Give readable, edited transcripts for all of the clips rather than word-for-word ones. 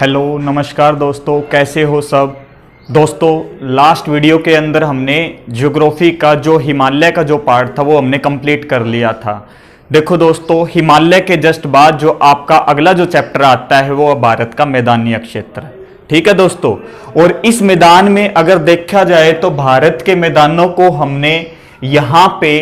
Hello नमस्कार दोस्तों, कैसे हो सब। दोस्तों लास्ट वीडियो के अंदर हमने ज्योग्राफी का जो हिमालय का जो पार्ट था वो हमने कंप्लीट कर लिया था। देखो दोस्तों, हिमालय के जस्ट बाद जो आपका अगला जो चैप्टर आता है वो भारत का मैदानी क्षेत्र है। ठीक है दोस्तों, और इस मैदान में अगर देखा जाए तो भारत के मैदानों को हमने यहाँ पे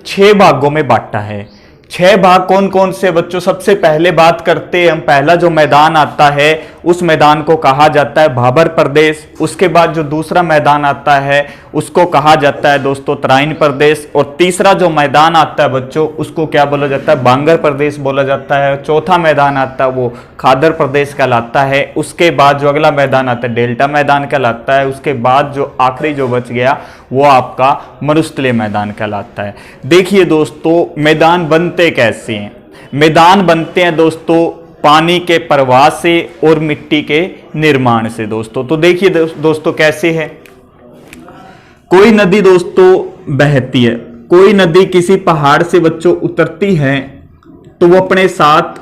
6 भागों में बांटा है। 6 भाग कौन कौन से बच्चों? सबसे पहले बात करते हैं हम, पहला जो मैदान आता है उस मैदान को कहा जाता है भाबर प्रदेश। उसके बाद जो दूसरा मैदान आता है उसको कहा जाता है दोस्तों तराइन प्रदेश। और तीसरा जो मैदान आता है बच्चों उसको क्या बोला जाता है? बांगर प्रदेश बोला जाता है। चौथा मैदान आता है वो खादर प्रदेश कहलाता है। उसके बाद जो अगला मैदान आता है डेल्टा मैदान कहलाता है। उसके बाद जो आखिरी जो बच गया वो आपका मरुस्थलीय मैदान कहलाता है। देखिए दोस्तों, मैदान बनते कैसे हैं? मैदान बनते हैं दोस्तों पानी के प्रवाह से और मिट्टी के निर्माण से दोस्तों। तो देखिए दोस्तों कैसे है। कोई नदी दोस्तों बहती है, कोई नदी किसी पहाड़ से बच्चों उतरती है तो वो अपने साथ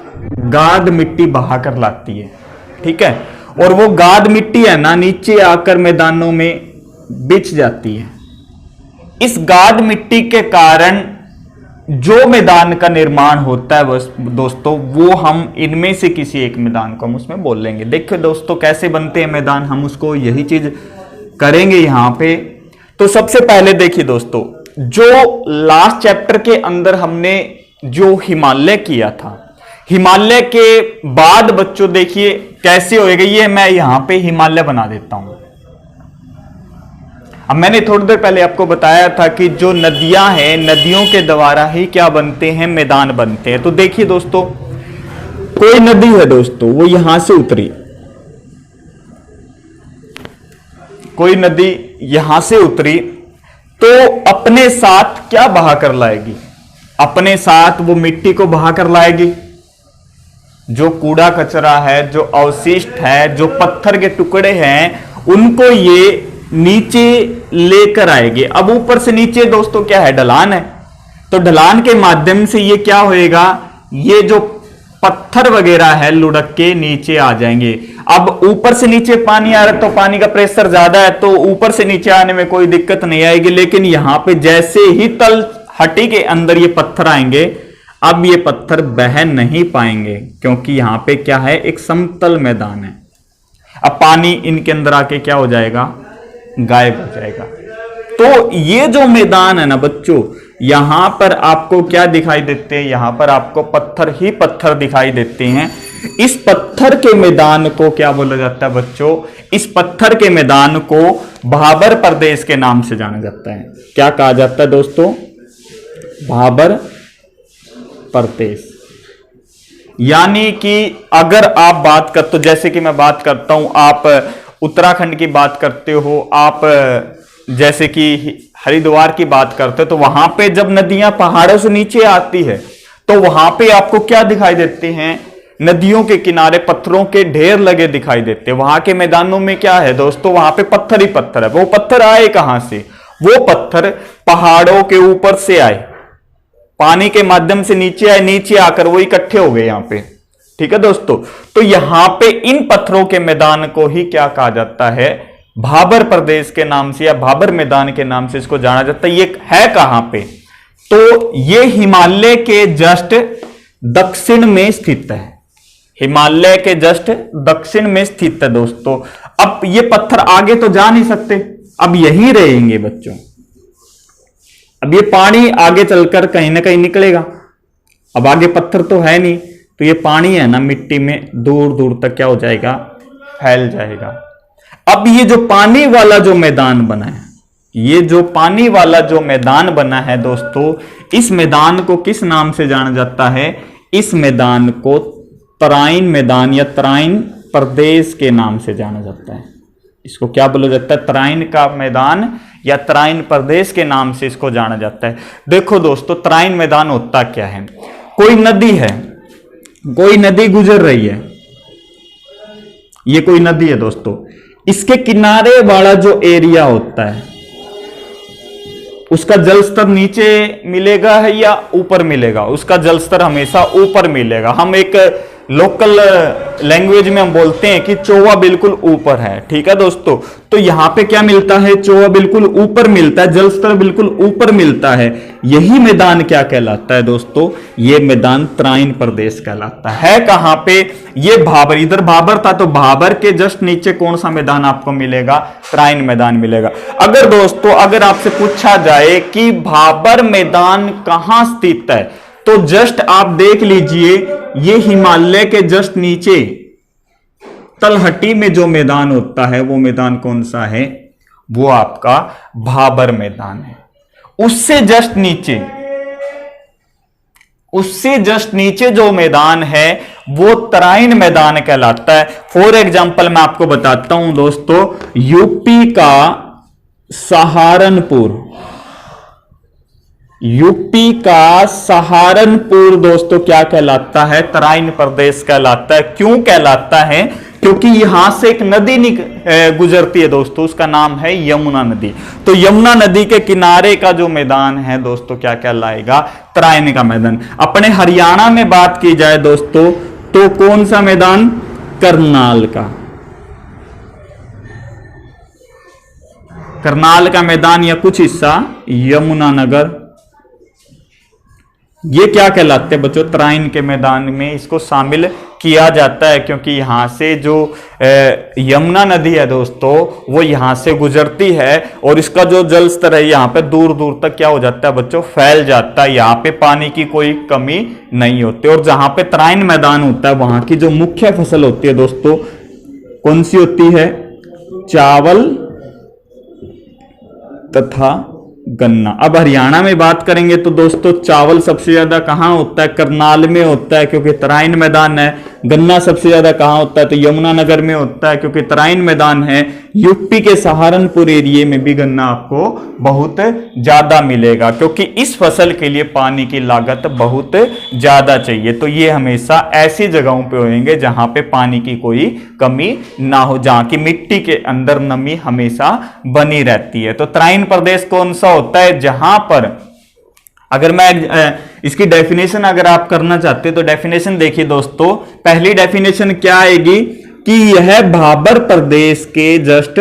गाद मिट्टी बहा कर लाती है। ठीक है, और वो गाद मिट्टी है ना नीचे आकर मैदानों में बिछ जाती है। इस गाद मिट्टी के कारण जो मैदान का निर्माण होता है बस दोस्तों वो हम इनमें से किसी एक मैदान को हम उसमें बोल लेंगे। देखिए दोस्तों कैसे बनते हैं मैदान, हम उसको यही चीज करेंगे यहां पे। तो सबसे पहले देखिए दोस्तों, जो लास्ट चैप्टर के अंदर हमने जो हिमालय किया था, हिमालय के बाद बच्चों देखिए कैसे होएगा। ये मैं यहां पे हिमालय बना देता हूं। अब मैंने थोड़ी देर पहले आपको बताया था कि जो नदियां हैं, नदियों के द्वारा ही क्या बनते हैं? मैदान बनते हैं। तो देखिए दोस्तों, कोई नदी है दोस्तों वो यहां से उतरी, कोई नदी यहां से उतरी तो अपने साथ क्या बहा कर लाएगी? अपने साथ वो मिट्टी को बहा कर लाएगी। जो कूड़ा कचरा है, जो अवशिष्ट है, जो पत्थर के टुकड़े हैं उनको ये नीचे लेकर आएंगे। अब ऊपर से नीचे दोस्तों क्या है? ढलान है। तो ढलान के माध्यम से ये क्या होएगा? ये जो पत्थर वगैरह है लुढ़क के नीचे आ जाएंगे। अब ऊपर से नीचे पानी आ रहा है तो पानी का प्रेशर ज्यादा है तो ऊपर से नीचे आने में कोई दिक्कत नहीं आएगी। लेकिन यहां पे जैसे ही तल हटी के अंदर ये पत्थर आएंगे, अब ये पत्थर बह नहीं पाएंगे क्योंकि यहां पे क्या है? एक समतल मैदान है। अब पानी इनके अंदर आके क्या हो जाएगा? गायब हो जाएगा। तो ये जो मैदान है ना बच्चों, यहां पर आपको क्या दिखाई देते हैं? यहां पर आपको पत्थर ही पत्थर दिखाई देते हैं। इस पत्थर के मैदान को क्या बोला जाता है बच्चों? इस पत्थर के मैदान को भाबर प्रदेश के नाम से जाना जाता है। क्या कहा जाता है दोस्तों? भाबर प्रदेश। यानी कि अगर आप बात कर, तो जैसे कि मैं बात करता हूं, आप उत्तराखंड की बात करते हो, आप जैसे कि हरिद्वार की बात करते हो, तो वहां पे जब नदियां पहाड़ों से नीचे आती है तो वहां पे आपको क्या दिखाई देते हैं? नदियों के किनारे पत्थरों के ढेर लगे दिखाई देते हैं। वहां के मैदानों में क्या है दोस्तों? वहां पे पत्थर ही पत्थर है। वो पत्थर आए कहां से? वो पत्थर पहाड़ों के ऊपर से आए, पानी के माध्यम से नीचे आए, नीचे आकर वो इकट्ठे हो गए यहां पे। ठीक है दोस्तों, तो यहां पे इन पत्थरों के मैदान को ही क्या कहा जाता है? भाबर प्रदेश के नाम से या भाबर मैदान के नाम से इसको जाना जाता है। ये है कहां पे? तो ये हिमालय के जस्ट दक्षिण में स्थित है। हिमालय के जस्ट दक्षिण में स्थित है दोस्तों। अब ये पत्थर आगे तो जा नहीं सकते, अब यहीं रहेंगे बच्चों। अब ये पानी आगे चलकर कहीं ना कहीं निकलेगा। अब आगे पत्थर तो है नहीं, तो ये पानी है ना मिट्टी में दूर दूर तक क्या हो जाएगा? फैल जाएगा। अब ये जो पानी वाला जो मैदान बना है, ये जो पानी वाला जो मैदान बना है दोस्तों, इस मैदान को किस नाम से जाना जाता है? इस मैदान को तराइन मैदान या तराइन प्रदेश के नाम से जाना जाता है। इसको क्या बोला जाता है? तराइन का मैदान या तराइन प्रदेश के नाम से इसको जाना जाता है। देखो दोस्तों, तराइन मैदान होता क्या है? कोई नदी है, कोई नदी गुजर रही है, ये कोई नदी है दोस्तों, इसके किनारे वाला जो एरिया होता है उसका जल स्तर नीचे मिलेगा है या ऊपर मिलेगा? उसका जल स्तर हमेशा ऊपर मिलेगा। हम एक लोकल लैंग्वेज में हम बोलते हैं कि चोवा बिल्कुल ऊपर है। ठीक है दोस्तों, तो यहां पे क्या मिलता है, चोवा बिल्कुल ऊपर मिलता है, जल स्तर बिल्कुल ऊपर मिलता है। यही मैदान क्या कहलाता है दोस्तों, ये मैदान तराइन प्रदेश कहलाता है। कहां पे, ये भाबर, इधर भाबर था तो भाबर के जस्ट नीचे कौन सा मैदान आपको मिलेगा, तराइन मैदान मिलेगा। अगर दोस्तों अगर आपसे पूछा जाए कि भाबर मैदान कहां स्थित है, तो जस्ट आप देख लीजिए, ये हिमालय के जस्ट नीचे तलहटी में जो मैदान होता है वो मैदान कौन सा है, वो आपका भाबर मैदान है। उससे जस्ट नीचे जो मैदान है वो तराइन मैदान कहलाता है। फॉर एग्जांपल मैं आपको बताता हूं दोस्तों, यूपी का सहारनपुर दोस्तों क्या कहलाता है, तराइन प्रदेश कहलाता है। क्यों कहलाता है, क्योंकि यहां से एक नदी गुजरती है दोस्तों, उसका नाम है यमुना नदी। तो यमुना नदी के किनारे का जो मैदान है दोस्तों क्या कहलाएगा, तराइन का मैदान। अपने हरियाणा में बात की जाए दोस्तों तो कौन सा मैदान, करनाल का मैदान या कुछ हिस्सा यमुनानगर, ये क्या कहलाते हैं बच्चों, तराइन के मैदान में इसको शामिल किया जाता है। क्योंकि यहां से जो यमुना नदी है दोस्तों वो यहां से गुजरती है और इसका जो जल स्तर है यहां पे दूर दूर तक क्या हो जाता है बच्चों, फैल जाता है। यहां पे पानी की कोई कमी नहीं होती। और जहां पे तराइन मैदान होता है वहां की जो मुख्य फसल होती है दोस्तों कौन सी होती है, चावल तथा गन्ना। अब हरियाणा में बात करेंगे तो दोस्तों चावल सबसे ज्यादा कहां होता है, करनाल में होता है क्योंकि तराइन मैदान है। गन्ना सबसे ज्यादा कहां होता है, तो यमुनानगर में होता है क्योंकि तराइन मैदान है। यूपी के सहारनपुर एरिया में भी गन्ना आपको बहुत ज्यादा मिलेगा क्योंकि इस फसल के लिए पानी की लागत बहुत ज्यादा चाहिए। तो ये हमेशा ऐसी जगहों पे होंगे जहां पे पानी की कोई कमी ना हो, जहां की मिट्टी के अंदर नमी हमेशा बनी रहती है। तो तराइन प्रदेश कौन सा होता है, जहां पर, अगर मैं इसकी डेफिनेशन अगर आप करना चाहते हो तो डेफिनेशन देखिए दोस्तों, पहली डेफिनेशन क्या आएगी कि यह भाबर प्रदेश के जस्ट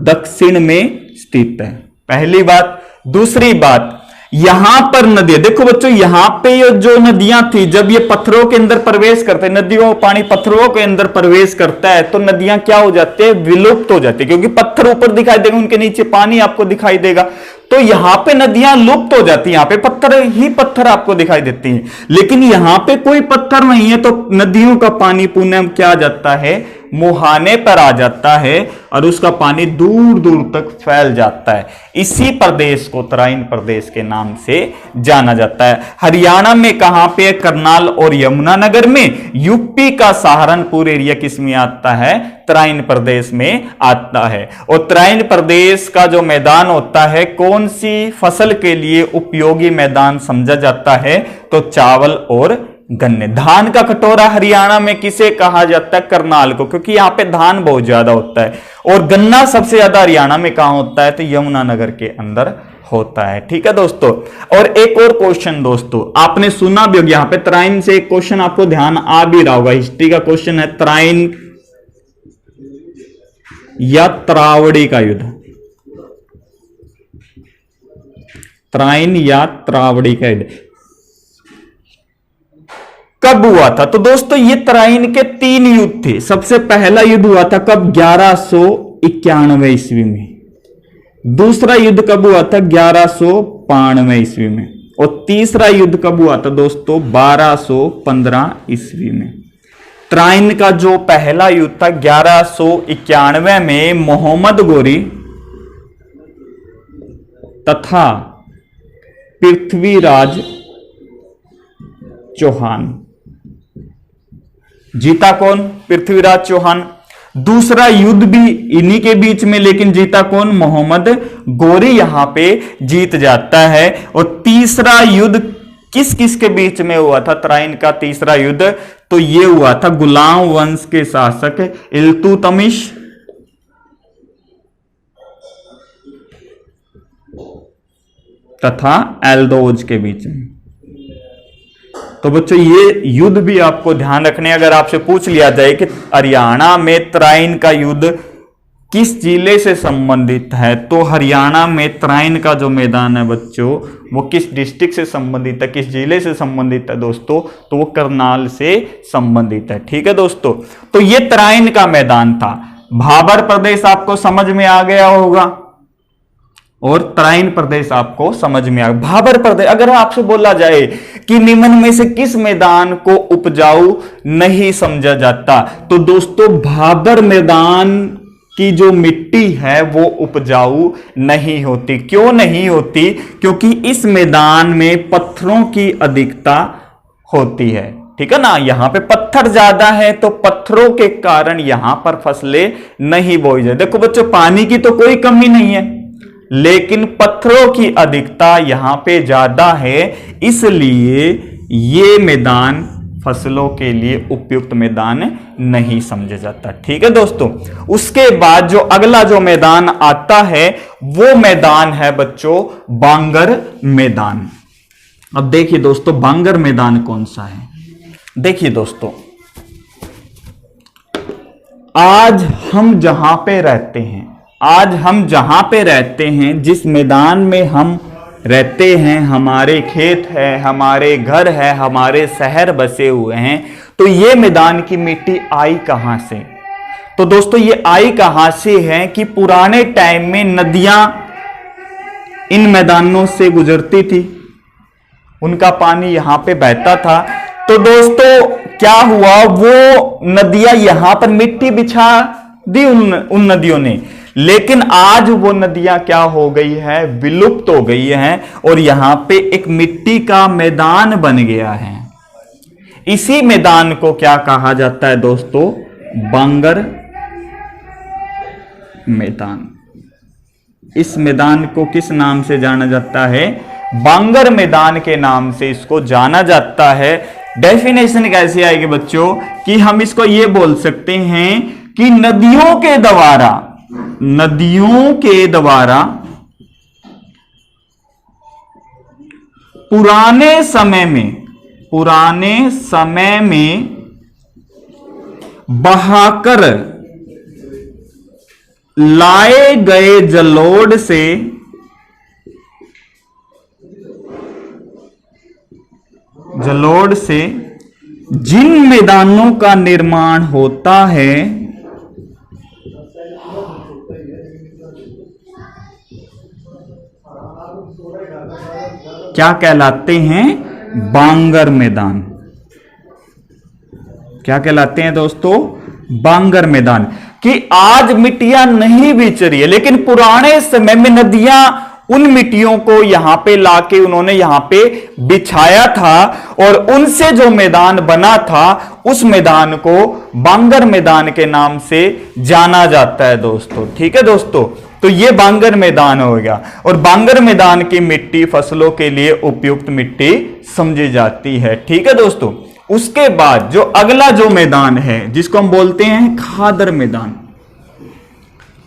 दक्षिण में स्थित है, पहली बात। दूसरी बात, यहां पर नदियां, देखो बच्चों यहां पे ये जो नदियां थी जब ये पत्थरों के अंदर प्रवेश करते हैं, नदियों का पानी पत्थरों के अंदर प्रवेश करता है तो नदियां क्या हो जाती है, विलुप्त हो जाती है क्योंकि पत्थर ऊपर दिखाई देगा, उनके नीचे पानी आपको दिखाई देगा। तो यहां पे नदियां लुप्त हो जाती हैं, यहां पे पत्थर ही पत्थर आपको दिखाई देती हैं। लेकिन यहां पे कोई पत्थर नहीं है तो नदियों का पानी पुनः क्या आ जाता है, मुहाने पर आ जाता है और उसका पानी दूर दूर तक फैल जाता है। इसी प्रदेश को तराइन प्रदेश के नाम से जाना जाता है। हरियाणा में कहां पे, करनाल और यमुनानगर में। यूपी का सहारनपुर एरिया किस में आता है, तराइन प्रदेश में आता है। और तराइन प्रदेश का जो मैदान होता है कौन सी फसल के लिए उपयोगी मैदान समझा जाता है, तो चावल और गन्ने। धान का कटोरा हरियाणा में किसे कहा जाता है, करनाल को, क्योंकि यहां पे धान बहुत ज्यादा होता है। और गन्ना सबसे ज्यादा हरियाणा में कहां होता है, तो यमुनानगर के अंदर होता है। ठीक है दोस्तों। और एक और क्वेश्चन दोस्तों आपने सुना भी होगा, यहां पे तराइन से एक क्वेश्चन आपको ध्यान आ भी रहा होगा, हिस्ट्री का क्वेश्चन है, तराइन या त्रावड़ी का युद्ध, तराइन या त्रावड़ी का युद्ध कब हुआ था। तो दोस्तों ये तराइन के 3 युद्ध थे। सबसे पहला युद्ध हुआ था कब, 1191 ईस्वी में। दूसरा युद्ध कब हुआ था, 1192 ईस्वी में। और तीसरा युद्ध कब हुआ था दोस्तों, 1215 ईस्वी में। तराइन का जो पहला युद्ध था 1191 में मोहम्मद गोरी तथा पृथ्वीराज चौहान, जीता कौन, पृथ्वीराज चौहान। दूसरा युद्ध भी इन्हीं के बीच में, लेकिन जीता कौन, मोहम्मद गोरी यहां पे जीत जाता है। और तीसरा युद्ध किस किस के बीच में हुआ था, तराइन का तीसरा युद्ध, तो ये हुआ था गुलाम वंश के शासक इल्तुतमिश तथा एल्दोज के बीच में। तो बच्चों ये युद्ध भी आपको ध्यान रखने, अगर आपसे पूछ लिया जाए कि हरियाणा में तराइन का युद्ध किस जिले से संबंधित है, तो हरियाणा में तराइन का जो मैदान है बच्चों वो किस डिस्ट्रिक्ट से संबंधित है, किस जिले से संबंधित है दोस्तों, तो वो करनाल से संबंधित है। ठीक है दोस्तों, तो ये तराइन का मैदान था। भाबर प्रदेश आपको समझ में आ गया होगा और तराइन प्रदेश आपको समझ में आ गया। भाबर प्रदेश, अगर आपसे बोला जाए कि निम्न में से किस मैदान को उपजाऊ नहीं समझा जाता, तो दोस्तों भाबर मैदान की जो मिट्टी है वो उपजाऊ नहीं होती। क्यों नहीं होती? क्योंकि इस मैदान में पत्थरों की अधिकता होती है। ठीक है ना, यहां पे पत्थर ज्यादा है तो पत्थरों के कारण यहां पर फसलें नहीं बोई जाए। देखो बच्चों, पानी की तो कोई कमी नहीं है, लेकिन पत्थरों की अधिकता यहां पे ज्यादा है, इसलिए ये मैदान फसलों के लिए उपयुक्त मैदान नहीं समझा जाता। ठीक है दोस्तों, उसके बाद जो अगला जो मैदान आता है वो मैदान है बच्चों बांगर मैदान। अब देखिए दोस्तों, बांगर मैदान कौन सा है। देखिए दोस्तों, आज हम जहां पे रहते हैं, जिस मैदान में हम रहते हैं, हमारे खेत है, हमारे घर है, हमारे शहर बसे हुए हैं, तो ये मैदान की मिट्टी आई कहां से? तो दोस्तों ये आई कहां से है कि पुराने टाइम में नदियां इन मैदानों से गुजरती थी, उनका पानी यहां पे बहता था। तो दोस्तों क्या हुआ, वो नदियां यहां पर मिट्टी बिछा दी उन नदियों ने, लेकिन आज वो नदियां क्या हो गई है, विलुप्त हो गई हैं और यहां पे एक मिट्टी का मैदान बन गया है। इसी मैदान को क्या कहा जाता है दोस्तों? बांगर मैदान। इस मैदान को किस नाम से जाना जाता है? बांगर मैदान के नाम से इसको जाना जाता है। डेफिनेशन कैसे आएगी बच्चों कि हम इसको ये बोल सकते हैं कि नदियों के द्वारा पुराने समय में बहाकर लाए गए जलोढ़ से जिन मैदानों का निर्माण होता है क्या कहलाते हैं? बांगर मैदान। क्या कहलाते हैं दोस्तों? बांगर मैदान। कि आज मिट्टियां नहीं बिछ रही है, लेकिन पुराने समय में नदियां उन मिट्टियों को यहां पे लाके उन्होंने यहां पे बिछाया था और उनसे जो मैदान बना था उस मैदान को बांगर मैदान के नाम से जाना जाता है दोस्तों। ठीक है दोस्तों, तो ये बांगर मैदान हो गया और बांगर मैदान की मिट्टी फसलों के लिए उपयुक्त मिट्टी समझी जाती है। ठीक है दोस्तों, उसके बाद जो अगला जो मैदान है जिसको हम बोलते हैं खादर मैदान,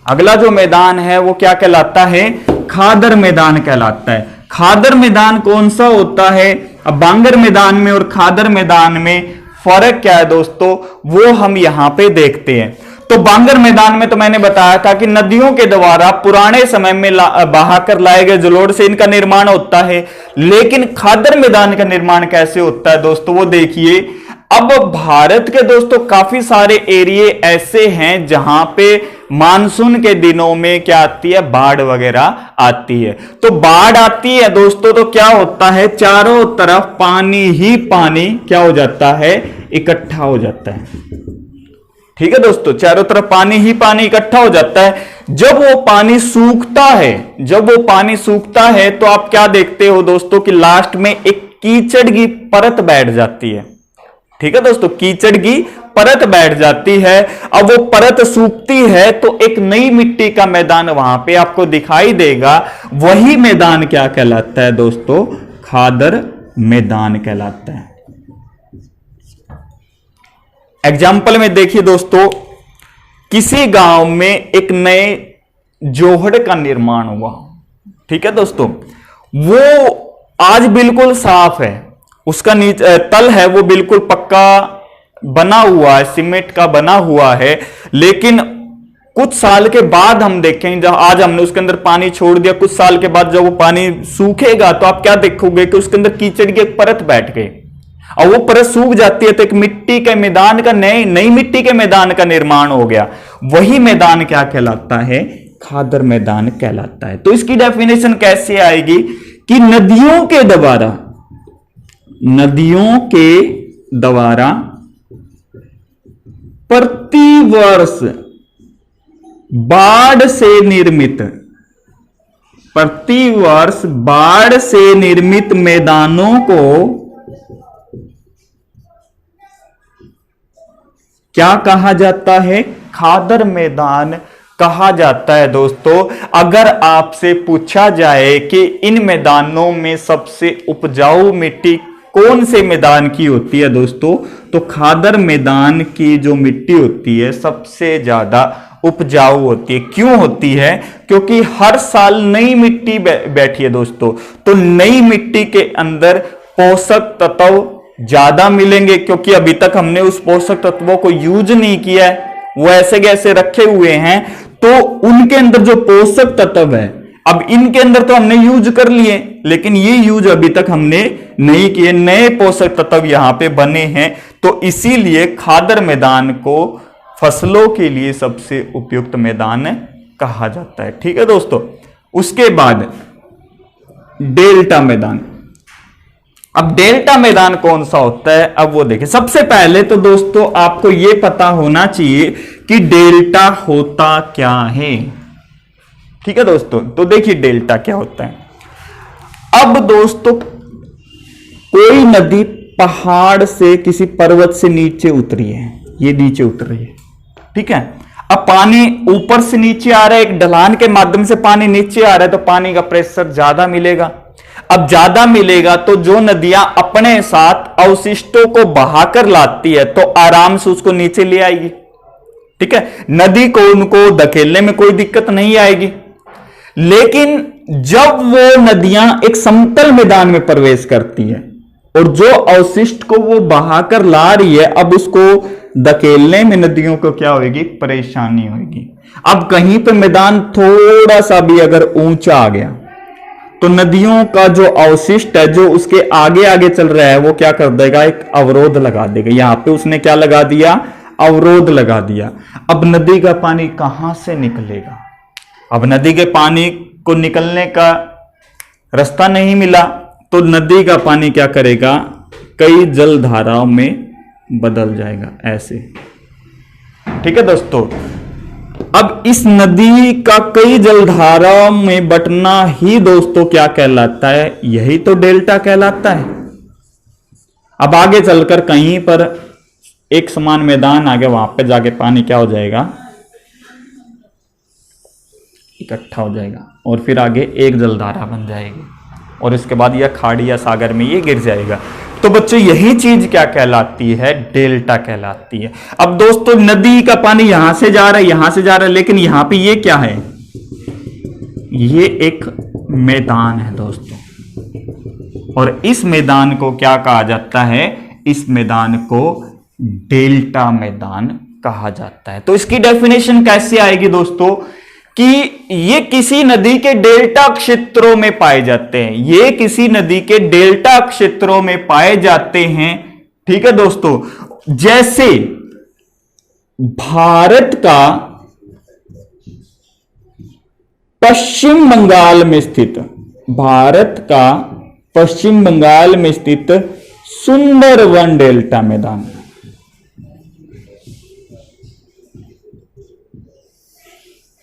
अगला जो मैदान है वो क्या कहलाता है? खादर मैदान कहलाता है। खादर मैदान कौन सा होता है? अब बांगर मैदान में और खादर मैदान में फर्क क्या है दोस्तों, वो हम यहां पे देखते हैं। तो बांगर मैदान में तो मैंने बताया था कि नदियों के द्वारा पुराने समय में बहाकर लाए गए जलोढ़ से इनका निर्माण होता है, लेकिन खादर मैदान का निर्माण कैसे होता है दोस्तों वो देखिए। अब भारत के दोस्तों काफी सारे एरिया ऐसे हैं जहां पे मानसून के दिनों में क्या आती है? बाढ़ वगैरह आती है। तो बाढ़ आती है दोस्तों तो क्या होता है? चारों तरफ पानी ही पानी क्या हो जाता है? इकट्ठा हो जाता है। ठीक है दोस्तों, चारों तरफ पानी ही पानी इकट्ठा हो जाता है। जब वो पानी सूखता है तो आप क्या देखते हो दोस्तों कि लास्ट में एक कीचड़ की परत बैठ जाती है। ठीक है दोस्तों, कीचड़ की परत बैठ जाती है। अब वो परत सूखती है तो एक नई मिट्टी का मैदान वहां पे आपको दिखाई देगा। वही मैदान क्या कहलाता है दोस्तों? खादर मैदान कहलाता है। एग्जाम्पल में देखिए दोस्तों, किसी गांव में एक नए जोहड़ का निर्माण हुआ। ठीक है दोस्तों, वो आज बिल्कुल साफ है उसका नीचे तल है वो बिल्कुल पक्का बना हुआ है, सीमेंट का बना हुआ है, लेकिन कुछ साल के बाद हम देखेंगे, जब आज हमने उसके अंदर पानी छोड़ दिया, कुछ साल के बाद जब वो पानी सूखेगा तो आप क्या देखोगे कि उसके अंदर कीचड़ की एक परत बैठ गई, और वो परत सूख जाती है तो एक मिट्टी के मैदान का नई मिट्टी के मैदान का निर्माण हो गया। वही मैदान क्या कहलाता है? खादर मैदान कहलाता है। तो इसकी डेफिनेशन कैसे आएगी कि नदियों के द्वारा प्रतिवर्ष बाढ़ से निर्मित मैदानों को क्या कहा जाता है? खादर मैदान कहा जाता है। दोस्तों, अगर आपसे पूछा जाए कि इन मैदानों में सबसे उपजाऊ मिट्टी कौन से मैदान की होती है दोस्तों, तो खादर मैदान की जो मिट्टी होती है सबसे ज्यादा उपजाऊ होती है। क्यों होती है? क्योंकि हर साल नई मिट्टी बैठी है दोस्तों, तो नई मिट्टी के अंदर पोषक तत्व ज्यादा मिलेंगे, क्योंकि अभी तक हमने उस पोषक तत्वों को यूज नहीं किया है, वो ऐसे कैसे रखे हुए हैं, तो उनके अंदर जो पोषक तत्व है, अब इनके अंदर तो हमने यूज कर लिए, लेकिन ये यूज अभी तक हमने नहीं किए, नए पोषक तत्व यहां पे बने हैं। तो इसीलिए खादर मैदान को फसलों के लिए सबसे उपयुक्त मैदान कहा जाता है। ठीक है दोस्तों, उसके बाद डेल्टा मैदान। अब डेल्टा मैदान कौन सा होता है, अब वो देखिए। सबसे पहले तो दोस्तों आपको यह पता होना चाहिए कि डेल्टा होता क्या है। ठीक है दोस्तों, तो देखिए डेल्टा क्या होता है। अब दोस्तों कोई नदी पहाड़ से, किसी पर्वत से नीचे उतरी है, ये नीचे उतर रही है, ठीक है। अब पानी ऊपर से नीचे आ रहा है, एक ढलान के माध्यम से पानी नीचे आ रहा है, तो पानी का प्रेशर ज्यादा मिलेगा। अब ज्यादा मिलेगा तो जो नदियां अपने साथ अवशिष्टों को बहाकर लाती है तो आराम से उसको नीचे ले आएगी। ठीक है, नदी को उनको धकेलने में कोई दिक्कत नहीं आएगी। लेकिन जब वो नदियां एक समतल मैदान में प्रवेश करती है और जो अवशिष्ट को वो बहाकर ला रही है, अब उसको धकेलने में नदियों को क्या होगी? परेशानी होगी। अब कहीं पे मैदान थोड़ा सा भी अगर ऊंचा आ गया तो नदियों का जो अवशिष्ट है, जो उसके आगे आगे चल रहा है, वो क्या कर देगा? एक अवरोध लगा देगा। यहां पे उसने क्या लगा दिया? अवरोध लगा दिया। अब नदी का पानी कहां से निकलेगा? अब नदी के पानी को निकलने का रास्ता नहीं मिला, तो नदी का पानी क्या करेगा? कई जल धाराओं में बदल जाएगा ऐसे। ठीक है दोस्तों, अब इस नदी का कई जलधाराओं में बंटना ही दोस्तों क्या कहलाता है? यही तो डेल्टा कहलाता है। अब आगे चलकर कहीं पर एक समान मैदान आ गया, वहां पे जाके पानी क्या हो जाएगा? इकट्ठा हो जाएगा और फिर आगे एक जलधारा बन जाएगी और इसके बाद यह खाड़ी या सागर में ये गिर जाएगा। तो बच्चों यही चीज क्या कहलाती है? डेल्टा कहलाती है। अब दोस्तों नदी का पानी यहां से जा रहा है, यहां से जा रहा है, लेकिन यहां पे ये क्या है? ये एक मैदान है दोस्तों, और इस मैदान को क्या कहा जाता है? इस मैदान को डेल्टा मैदान कहा जाता है। तो इसकी डेफिनेशन कैसे आएगी दोस्तों? कि ये किसी नदी के डेल्टा क्षेत्रों में पाए जाते हैं। ये किसी नदी के डेल्टा क्षेत्रों में पाए जाते हैं। ठीक है दोस्तों, जैसे भारत का पश्चिम बंगाल में स्थित सुंदरवन डेल्टा मैदान,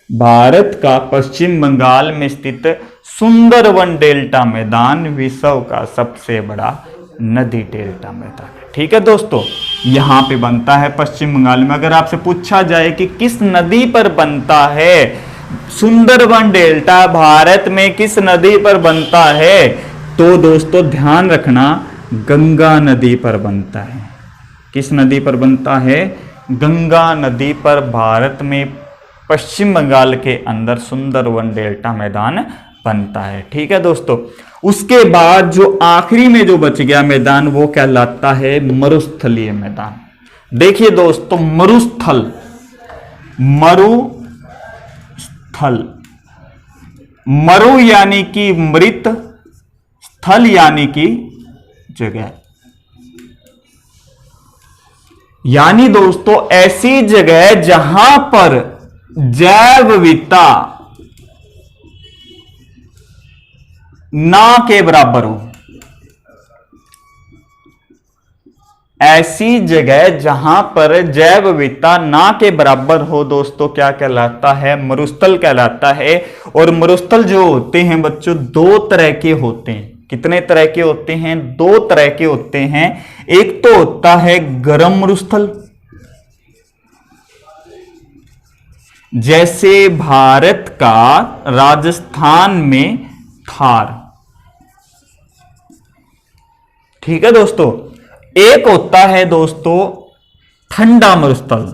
भारत का पश्चिम बंगाल में स्थित सुंदरवन डेल्टा मैदान विश्व का सबसे बड़ा नदी डेल्टा मैदान है। ठीक है दोस्तों, यहां पे बनता है पश्चिम बंगाल में। अगर आपसे पूछा जाए कि किस नदी पर बनता है सुंदरवन डेल्टा, भारत में किस नदी पर बनता है, तो दोस्तों ध्यान रखना गंगा नदी पर बनता है। किस नदी पर बनता है? गंगा नदी पर भारत में पश्चिम बंगाल के अंदर सुंदरवन डेल्टा मैदान बनता है। ठीक है दोस्तों, उसके बाद जो आखिरी में जो बच गया मैदान वो कहलाता है मरुस्थलीय मैदान। देखिए दोस्तों, मरुस्थल, मरुस्थल, मरु यानी कि मृत, स्थल यानी कि जगह, यानी दोस्तों ऐसी जगह जहां पर जैव विविधता ना के बराबर हो, ऐसी जगह जहां पर जैव विविधता ना के बराबर हो दोस्तों क्या कहलाता है? मरुस्थल कहलाता है। और मरुस्थल जो होते हैं बच्चों दो तरह के होते हैं। कितने तरह के होते हैं? दो तरह के होते हैं। एक तो होता है गर्म मरुस्थल, जैसे भारत का राजस्थान में थार। ठीक है दोस्तों। एक होता है दोस्तों ठंडा मरुस्थल,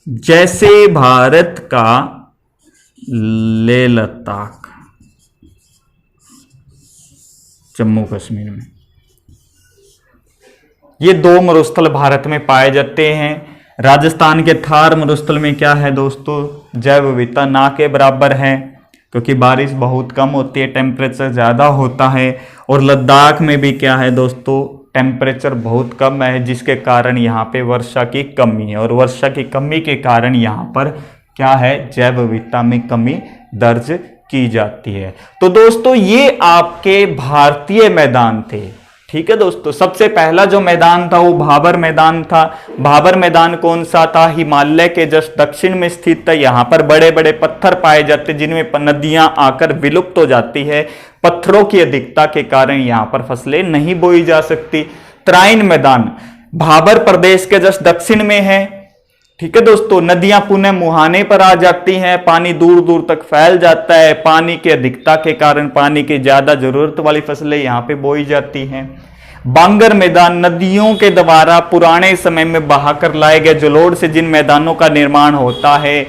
जैसे भारत का लेह लद्दाख, जम्मू कश्मीर में। ये दो मरुस्थल भारत में पाए जाते हैं। राजस्थान के थार मरुस्थल में क्या है दोस्तों? जैव विविधता ना के बराबर है, क्योंकि बारिश बहुत कम होती है, टेम्परेचर ज़्यादा होता है। और लद्दाख में भी क्या है दोस्तों? टेम्परेचर बहुत कम है, जिसके कारण यहाँ पे वर्षा की कमी है। और वर्षा की कमी के कारण यहाँ पर क्या है? जैव विविधता में कमी दर्ज की जाती है। तो दोस्तों ये आपके भारतीय मैदान थे। ठीक है दोस्तों, सबसे पहला जो मैदान था वो भाबर मैदान था। भाबर मैदान कौन सा था? हिमालय के जस्ट दक्षिण में स्थित था। यहाँ पर बड़े बड़े पत्थर पाए जाते जिनमें नदियां आकर विलुप्त हो जाती है। पत्थरों की अधिकता के कारण यहाँ पर फसलें नहीं बोई जा सकती। तराइन मैदान भाबर प्रदेश के जस्ट दक्षिण में है। ठीक है दोस्तों, नदियां पुनः मुहाने पर आ जाती हैं, पानी दूर दूर तक फैल जाता है। पानी की अधिकता के कारण पानी की ज्यादा जरूरत वाली फसलें यहां पे बोई जाती हैं। बांगर मैदान नदियों के द्वारा पुराने समय में बहाकर लाए गए जलोढ़ से जिन मैदानों का निर्माण होता है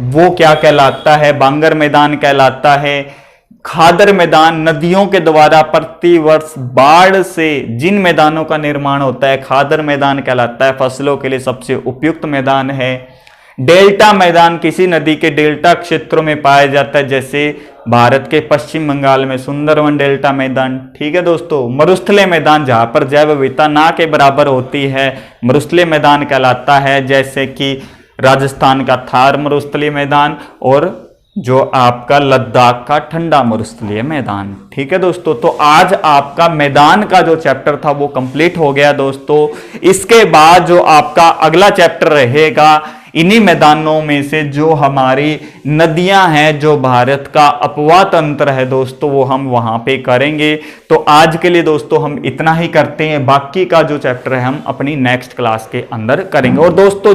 वो क्या कहलाता है? बांगर मैदान कहलाता है। खादर मैदान नदियों के द्वारा प्रतिवर्ष बाढ़ से जिन मैदानों का निर्माण होता है खादर मैदान कहलाता है। फसलों के लिए सबसे उपयुक्त मैदान है। डेल्टा मैदान किसी नदी के डेल्टा क्षेत्रों में पाया जाता है, जैसे भारत के पश्चिम बंगाल में सुंदरवन डेल्टा मैदान। ठीक है दोस्तों। मरुस्थलीय मैदान जहां पर जैव विविधता ना के बराबर होती है मरुस्थलीय मैदान कहलाता है, जैसे कि राजस्थान का थार मरुस्थलीय मैदान और जो आपका लद्दाख का ठंडा मरुस्थलीय मैदान। ठीक है दोस्तों, तो आज आपका मैदान का जो चैप्टर था वो कंप्लीट हो गया दोस्तों। इसके बाद जो आपका अगला चैप्टर रहेगा इन्हीं मैदानों में से जो हमारी नदियां हैं, जो भारत का अपवा तंत्र है दोस्तों, वो हम वहां पे करेंगे। तो आज के लिए दोस्तों हम इतना ही करते हैं, बाकी का जो चैप्टर है हम अपनी नेक्स्ट क्लास के अंदर करेंगे। और दोस्तों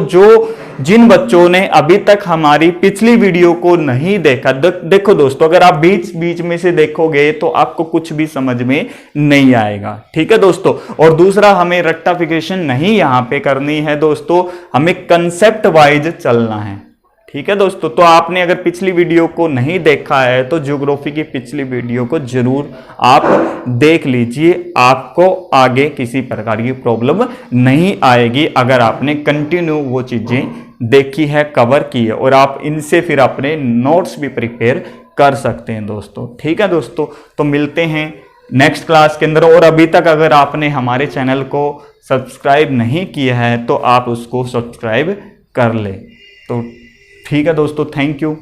जिन बच्चों ने अभी तक हमारी पिछली वीडियो को नहीं देखा, देखो दोस्तों, अगर आप बीच बीच में से देखोगे तो आपको कुछ भी समझ में नहीं आएगा। ठीक है दोस्तों। और दूसरा, हमें रेक्टिफिकेशन नहीं यहां पे करनी है दोस्तों, हमें कंसेप्ट वाइज चलना है। ठीक है दोस्तों। तो आपने अगर पिछली वीडियो को नहीं देखा है तो ज्योग्राफी की पिछली वीडियो को जरूर आप देख लीजिए, आपको आगे किसी प्रकार की प्रॉब्लम नहीं आएगी अगर आपने कंटिन्यू वो चीजें देखी है, कवर की है, और आप इनसे फिर अपने नोट्स भी प्रिपेयर कर सकते हैं दोस्तों। ठीक है दोस्तों। तो मिलते हैं नेक्स्ट क्लास के अंदर। और अभी तक अगर आपने हमारे चैनल को सब्सक्राइब नहीं किया है तो आप उसको सब्सक्राइब कर ले। तो ठीक है दोस्तों, थैंक यू।